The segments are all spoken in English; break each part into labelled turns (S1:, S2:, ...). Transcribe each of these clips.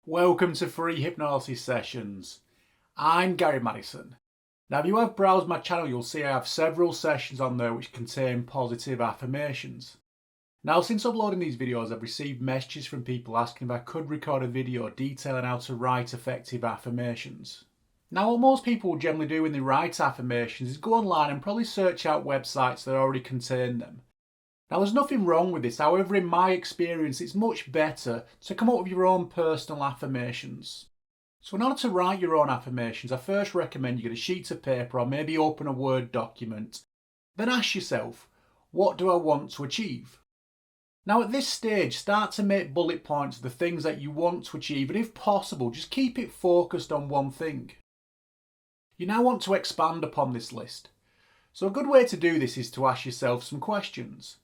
S1: Welcome to free hypnosis sessions. I'm Gary Madison. Now, if you have browsed my channel, you'll see I have several sessions on there which contain positive affirmations. Now, since uploading these videos, I've received messages from people asking if I could record a video detailing how to write effective affirmations. Now, what most people will generally do when they write affirmations is go online and probably search out websites that already contain them. Now, there's nothing wrong with this. However, in my experience, it's much better to come up with your own personal affirmations. So in order to write your own affirmations, I first recommend you get a sheet of paper or maybe open a Word document. Then ask yourself, what do I want to achieve? Now, at this stage, start to make bullet points of the things that you want to achieve, and if possible, just keep it focused on one thing. You now want to expand upon this list. So a good way to do this is to ask yourself some questions.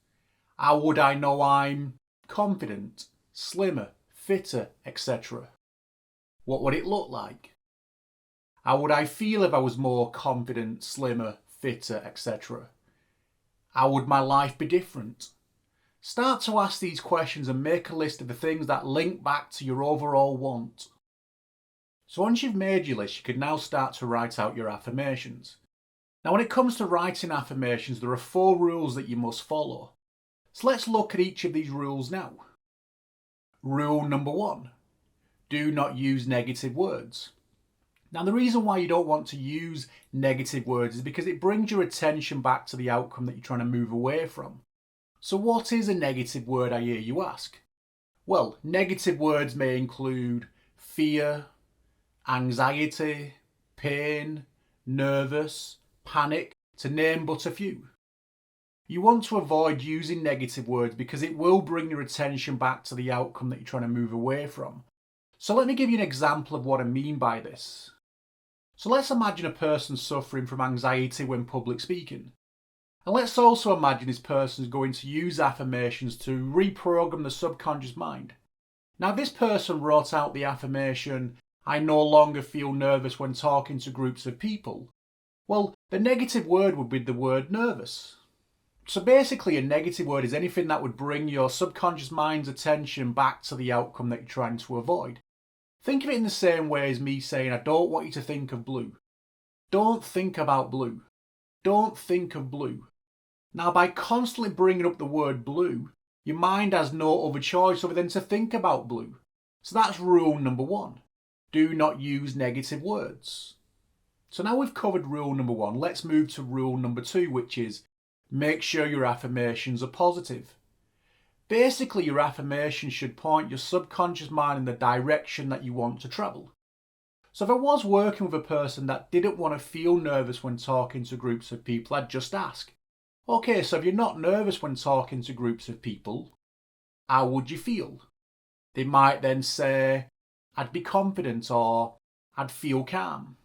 S1: How would I know I'm confident, slimmer, fitter, etc.? What would it look like? How would I feel if I was more confident, slimmer, fitter, etc.? How would my life be different? Start to ask these questions and make a list of the things that link back to your overall want. So once you've made your list, you can now start to write out your affirmations. Now, when it comes to writing affirmations, there are 4 rules that you must follow. So let's look at each of these rules now. Rule number 1, do not use negative words. Now, the reason why you don't want to use negative words is because it brings your attention back to the outcome that you're trying to move away from. So what is a negative word, I hear you ask? Well, negative words may include fear, anxiety, pain, nervous, panic, to name but a few. You want to avoid using negative words because it will bring your attention back to the outcome that you're trying to move away from. So let me give you an example of what I mean by this. So let's imagine a person suffering from anxiety when public speaking. And let's also imagine this person is going to use affirmations to reprogram the subconscious mind. Now, this person wrote out the affirmation, I no longer feel nervous when talking to groups of people. Well, the negative word would be the word nervous. So basically, a negative word is anything that would bring your subconscious mind's attention back to the outcome that you're trying to avoid. Think of it in the same way as me saying, I don't want you to think of blue. Don't think about blue. Don't think of blue. Now, by constantly bringing up the word blue, your mind has no other choice other than to think about blue. So that's rule number 1. Do not use negative words. So now we've covered rule number 1, let's move to rule number 2, which is make sure your affirmations are positive. Basically, your affirmations should point your subconscious mind in the direction that you want to travel. So if I was working with a person that didn't want to feel nervous when talking to groups of people, I'd just ask, okay, so if you're not nervous when talking to groups of people, how would you feel? They might then say, I'd be confident or I'd feel calm.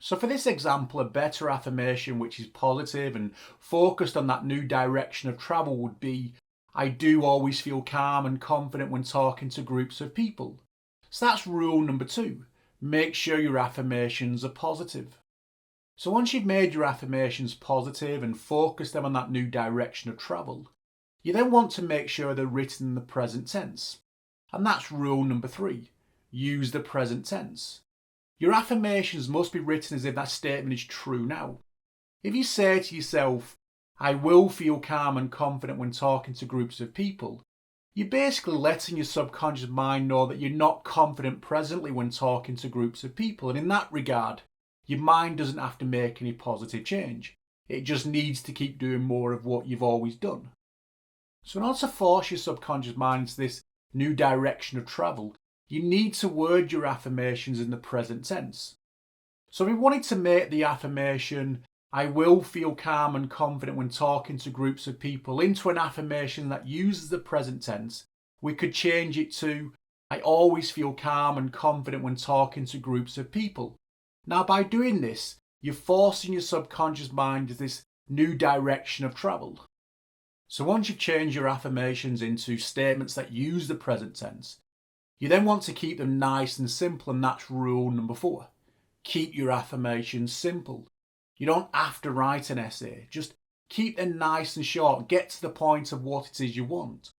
S1: So for this example, a better affirmation which is positive and focused on that new direction of travel would be, I do always feel calm and confident when talking to groups of people. So that's rule number 2. Make sure your affirmations are positive. So once you've made your affirmations positive and focused them on that new direction of travel, you then want to make sure they're written in the present tense. And that's rule number 3. Use the present tense. Your affirmations must be written as if that statement is true now. If you say to yourself, I will feel calm and confident when talking to groups of people, you're basically letting your subconscious mind know that you're not confident presently when talking to groups of people. And in that regard, your mind doesn't have to make any positive change. It just needs to keep doing more of what you've always done. So in order to force your subconscious mind into this new direction of travel, you need to word your affirmations in the present tense. So if we wanted to make the affirmation, I will feel calm and confident when talking to groups of people, into an affirmation that uses the present tense, we could change it to, I always feel calm and confident when talking to groups of people. Now, by doing this, you're forcing your subconscious mind into this new direction of travel. So once you've changed your affirmations into statements that use the present tense, you then want to keep them nice and simple, and that's rule number 4. Keep your affirmations simple. You don't have to write an essay. Just keep them nice and short. Get to the point of what it is you want.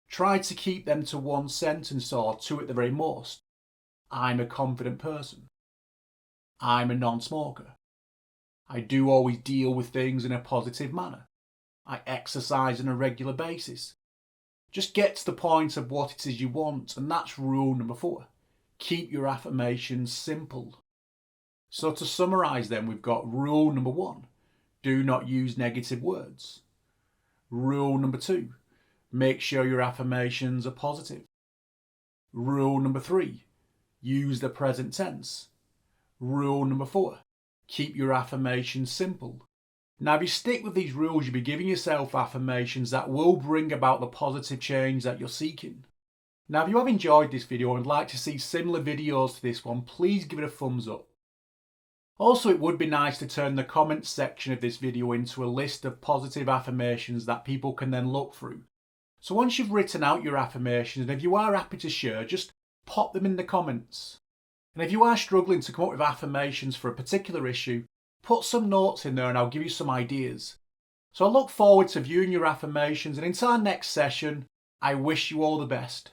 S1: Try to keep them to 1 sentence or 2 at the very most. I'm a confident person. I'm a non-smoker. I do always deal with things in a positive manner. I exercise on a regular basis. Just get to the point of what it is you want, and that's rule number 4. Keep your affirmations simple. So to summarise then, we've got rule number 1, do not use negative words. Rule number 2, make sure your affirmations are positive. Rule number 3, use the present tense. Rule number 4, keep your affirmations simple. Now, if you stick with these rules, you'll be giving yourself affirmations that will bring about the positive change that you're seeking. Now, if you have enjoyed this video and would like to see similar videos to this one, please give it a thumbs up. Also, it would be nice to turn the comments section of this video into a list of positive affirmations that people can then look through. So once you've written out your affirmations, and if you are happy to share, just pop them in the comments. And if you are struggling to come up with affirmations for a particular issue, put some notes in there and I'll give you some ideas. So I look forward to viewing your affirmations, and until our next session, I wish you all the best.